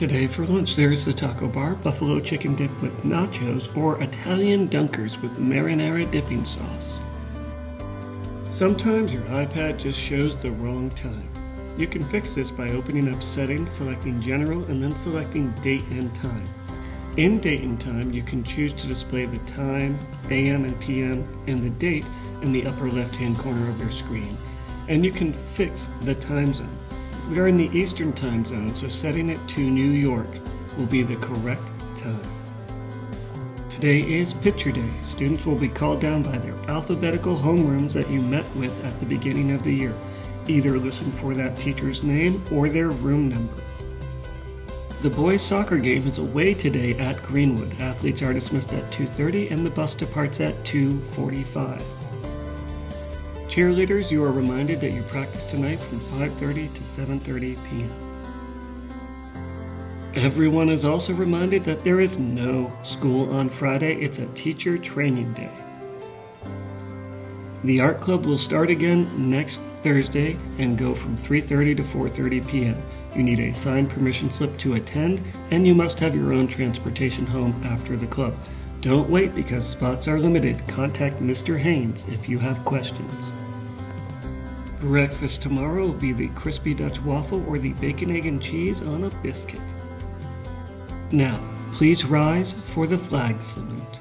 Today for lunch there's the taco bar, buffalo chicken dip with nachos, or Italian dunkers with marinara dipping sauce. Sometimes your iPad just shows the wrong time. You can fix this by opening up Settings, selecting General, and then selecting Date and Time. In Date and Time, you can choose to display the time, AM and PM, and the date in the upper left-hand corner of your screen. And you can fix the time zone. We are in the Eastern time zone, so setting it to New York will be the correct time. Today is Picture Day. Students will be called down by their alphabetical homerooms that you met with at the beginning of the year. Either listen for that teacher's name or their room number. The boys' soccer game is away today at Greenwood. Athletes are dismissed at 2:30 and the bus departs at 2:45. Cheerleaders, you are reminded that you practice tonight from 5:30 to 7:30 p.m. Everyone is also reminded that there is no school on Friday. It's a teacher training day. The art club will start again next Thursday and go from 3:30 to 4:30 p.m. You need a signed permission slip to attend, and you must have your own transportation home after the club. Don't wait because spots are limited. Contact Mr. Haynes if you have questions. Breakfast tomorrow will be the crispy Dutch waffle or the bacon, egg, and cheese on a biscuit. Now, please rise for the flag salute.